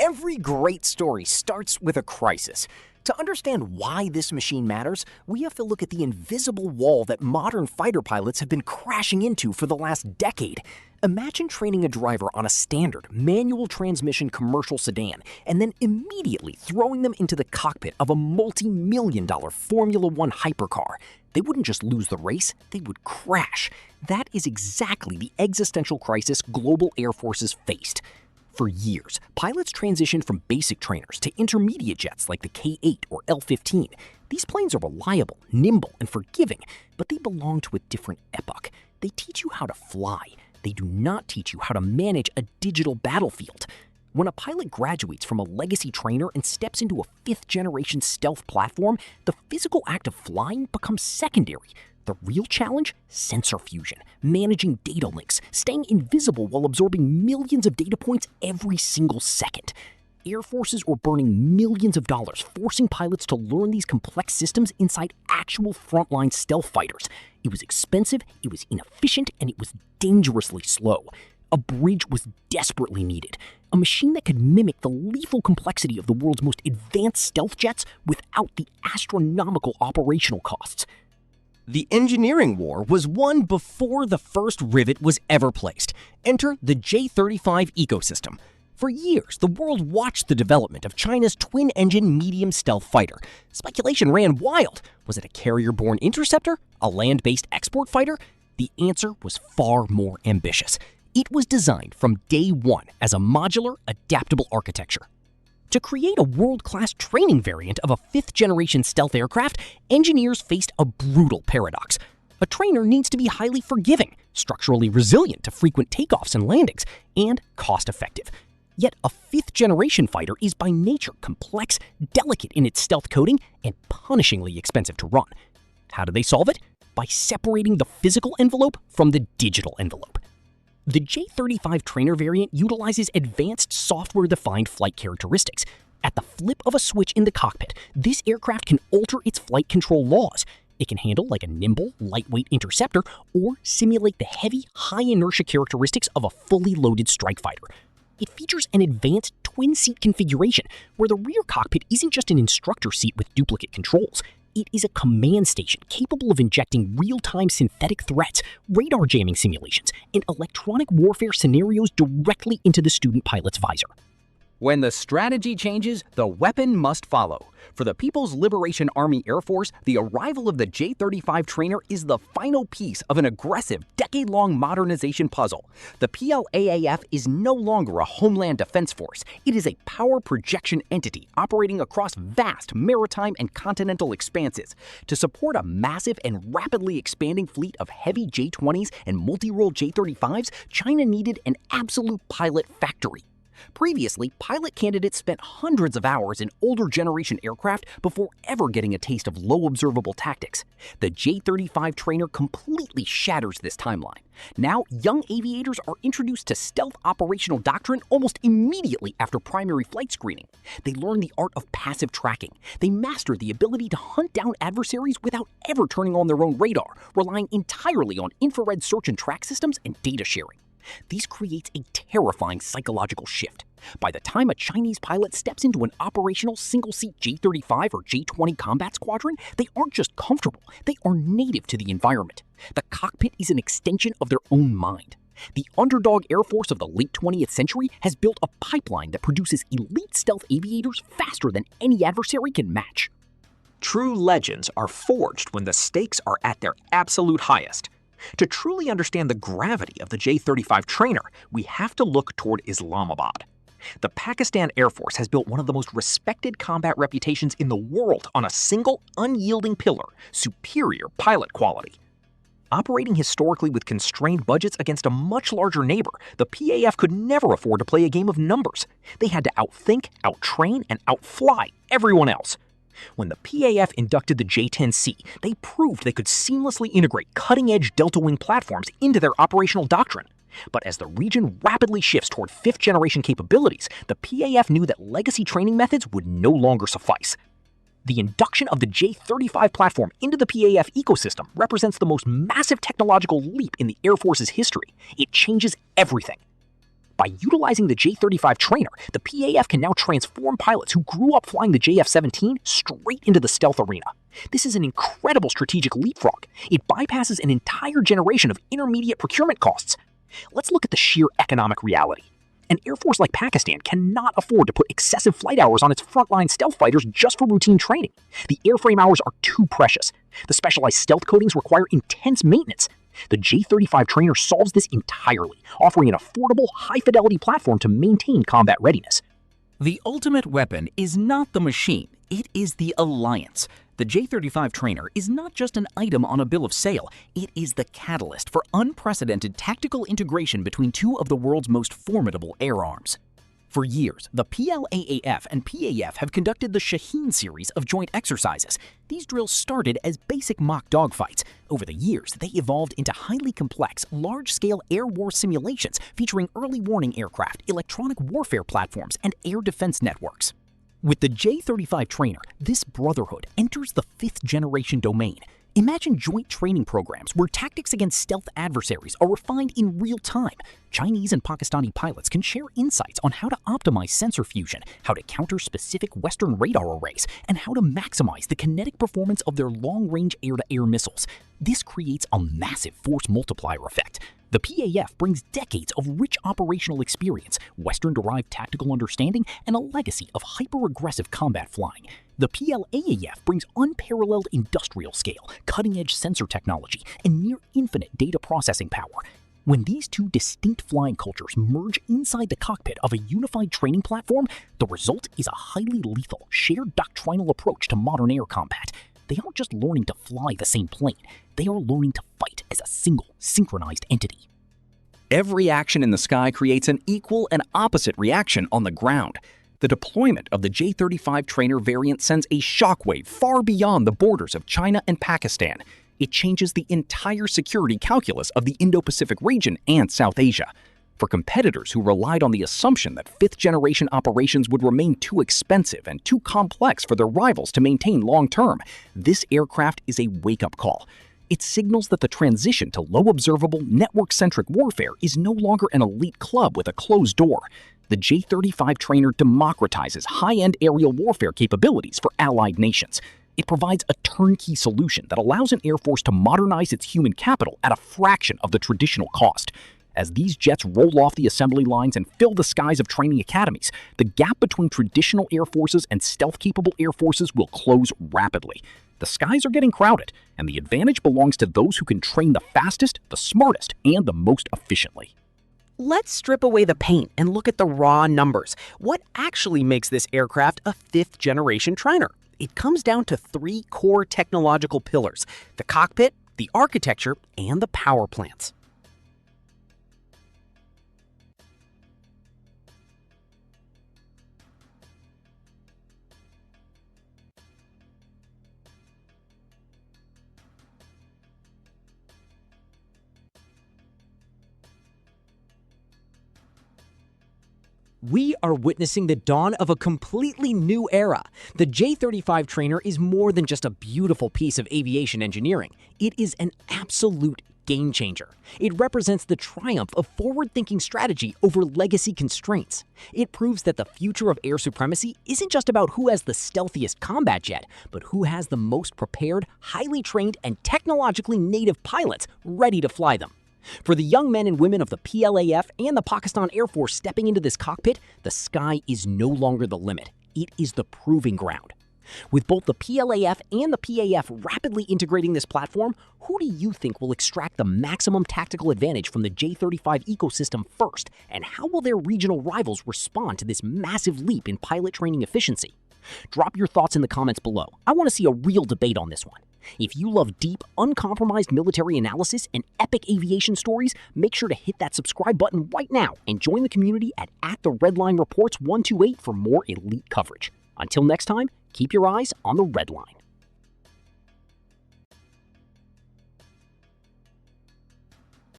Every great story starts with a crisis. To understand why this machine matters, we have to look at the invisible wall that modern fighter pilots have been crashing into for the last decade. Imagine training a driver on a standard, manual transmission commercial sedan and then immediately throwing them into the cockpit of a multi-million-dollar Formula One hypercar. They wouldn't just lose the race, they would crash. That is exactly the existential crisis global air forces faced. For years, pilots transitioned from basic trainers to intermediate jets like the K-8 or L-15. These planes are reliable, nimble, and forgiving, but they belong to a different epoch. They teach you how to fly. They do not teach you how to manage a digital battlefield. When a pilot graduates from a legacy trainer and steps into a fifth-generation stealth platform, the physical act of flying becomes secondary. The real challenge? Sensor fusion, managing data links, staying invisible while absorbing millions of data points every single second. Air forces were burning millions of dollars, forcing pilots to learn these complex systems inside actual frontline stealth fighters. It was expensive, it was inefficient, and it was dangerously slow. A bridge was desperately needed, a machine that could mimic the lethal complexity of the world's most advanced stealth jets without the astronomical operational costs. The engineering war was won before the first rivet was ever placed. Enter the J-35 ecosystem. For years, the world watched the development of China's twin-engine medium stealth fighter. Speculation ran wild. Was it a carrier-borne interceptor? A land-based export fighter? The answer was far more ambitious. It was designed from day one as a modular, adaptable architecture. To create a world-class training variant of a fifth-generation stealth aircraft, engineers faced a brutal paradox. A trainer needs to be highly forgiving, structurally resilient to frequent takeoffs and landings, and cost-effective. Yet a fifth-generation fighter is by nature complex, delicate in its stealth coding, and punishingly expensive to run. How do they solve it? By separating the physical envelope from the digital envelope. The J-35 trainer variant utilizes advanced software-defined flight characteristics. At the flip of a switch in the cockpit, this aircraft can alter its flight control laws. It can handle like a nimble, lightweight interceptor or simulate the heavy, high-inertia characteristics of a fully loaded strike fighter. It features an advanced twin-seat configuration where the rear cockpit isn't just an instructor seat with duplicate controls. It is a command station capable of injecting real-time synthetic threats, radar jamming simulations, and electronic warfare scenarios directly into the student pilot's visor. When the strategy changes, the weapon must follow. For the People's Liberation Army Air Force, the arrival of the J-35 trainer is the final piece of an aggressive, decade-long modernization puzzle. The PLAAF is no longer a homeland defense force. It is a power projection entity operating across vast maritime and continental expanses. To support a massive and rapidly expanding fleet of heavy J-20s and multi-role J-35s, China needed an absolute pilot factory. Previously, pilot candidates spent hundreds of hours in older generation aircraft before ever getting a taste of low-observable tactics. The J-35 trainer completely shatters this timeline. Now, young aviators are introduced to stealth operational doctrine almost immediately after primary flight screening. They learn the art of passive tracking. They master the ability to hunt down adversaries without ever turning on their own radar, relying entirely on infrared search and track systems and data sharing. This creates a terrifying psychological shift. By the time a Chinese pilot steps into an operational single-seat J-35 or J-20 combat squadron, they aren't just comfortable, they are native to the environment. The cockpit is an extension of their own mind. The underdog Air Force of the late 20th century has built a pipeline that produces elite stealth aviators faster than any adversary can match. True legends are forged when the stakes are at their absolute highest. To truly understand the gravity of the J-35 trainer, we have to look toward Islamabad. The Pakistan Air Force has built one of the most respected combat reputations in the world on a single, unyielding pillar: superior pilot quality. Operating historically with constrained budgets against a much larger neighbor, the PAF could never afford to play a game of numbers. They had to outthink, outtrain, and outfly everyone else. When the PAF inducted the J-10C, they proved they could seamlessly integrate cutting-edge delta-wing platforms into their operational doctrine. But as the region rapidly shifts toward fifth-generation capabilities, the PAF knew that legacy training methods would no longer suffice. The induction of the J-35 platform into the PAF ecosystem represents the most massive technological leap in the Air Force's history. It changes everything. By utilizing the J-35 trainer, the PAF can now transform pilots who grew up flying the JF-17 straight into the stealth arena. This is an incredible strategic leapfrog. It bypasses an entire generation of intermediate procurement costs. Let's look at the sheer economic reality. An air force like Pakistan cannot afford to put excessive flight hours on its frontline stealth fighters just for routine training. The airframe hours are too precious. The specialized stealth coatings require intense maintenance. The J-35 trainer solves this entirely, offering an affordable, high-fidelity platform to maintain combat readiness. The ultimate weapon is not the machine, it is the alliance. The J-35 trainer is not just an item on a bill of sale, it is the catalyst for unprecedented tactical integration between two of the world's most formidable air arms. For years, the PLAAF and PAF have conducted the Shaheen series of joint exercises. These drills started as basic mock dogfights. Over the years, they evolved into highly complex, large-scale air war simulations featuring early warning aircraft, electronic warfare platforms, and air defense networks. With the J-35 trainer, this brotherhood enters the fifth-generation domain. Imagine joint training programs where tactics against stealth adversaries are refined in real time. Chinese and Pakistani pilots can share insights on how to optimize sensor fusion, how to counter specific Western radar arrays, and how to maximize the kinetic performance of their long-range air-to-air missiles. This creates a massive force multiplier effect. The PAF brings decades of rich operational experience, Western-derived tactical understanding, and a legacy of hyper-aggressive combat flying. The PLAAF brings unparalleled industrial scale, cutting-edge sensor technology, and near-infinite data processing power. When these two distinct flying cultures merge inside the cockpit of a unified training platform, the result is a highly lethal, shared doctrinal approach to modern air combat. They aren't just learning to fly the same plane, they are learning to fight as a single, synchronized entity. Every action in the sky creates an equal and opposite reaction on the ground. The deployment of the J-35 trainer variant sends a shockwave far beyond the borders of China and Pakistan. It changes the entire security calculus of the Indo-Pacific region and South Asia. For competitors who relied on the assumption that fifth-generation operations would remain too expensive and too complex for their rivals to maintain long-term, this aircraft is a wake-up call. It signals that the transition to low-observable, network-centric warfare is no longer an elite club with a closed door. The J-35 trainer democratizes high-end aerial warfare capabilities for allied nations. It provides a turnkey solution that allows an air force to modernize its human capital at a fraction of the traditional cost. As these jets roll off the assembly lines and fill the skies of training academies, the gap between traditional air forces and stealth-capable air forces will close rapidly. The skies are getting crowded, and the advantage belongs to those who can train the fastest, the smartest, and the most efficiently. Let's strip away the paint and look at the raw numbers. What actually makes this aircraft a fifth-generation trainer? It comes down to three core technological pillars: the cockpit, the architecture, and the power plants. We are witnessing the dawn of a completely new era. The J-35 trainer is more than just a beautiful piece of aviation engineering. It is an absolute game changer. It represents the triumph of forward-thinking strategy over legacy constraints. It proves that the future of air supremacy isn't just about who has the stealthiest combat jet, but who has the most prepared, highly trained, and technologically native pilots ready to fly them. For the young men and women of the PLAF and the Pakistan Air Force stepping into this cockpit, the sky is no longer the limit. It is the proving ground. With both the PLAF and the PAF rapidly integrating this platform, who do you think will extract the maximum tactical advantage from the J-35 ecosystem first, and how will their regional rivals respond to this massive leap in pilot training efficiency? Drop your thoughts in the comments below. I want to see a real debate on this one. If you love deep, uncompromised military analysis and epic aviation stories, make sure to hit that subscribe button right now and join the community at @TheRedLineReports128 for more elite coverage. Until next time, keep your eyes on the red line.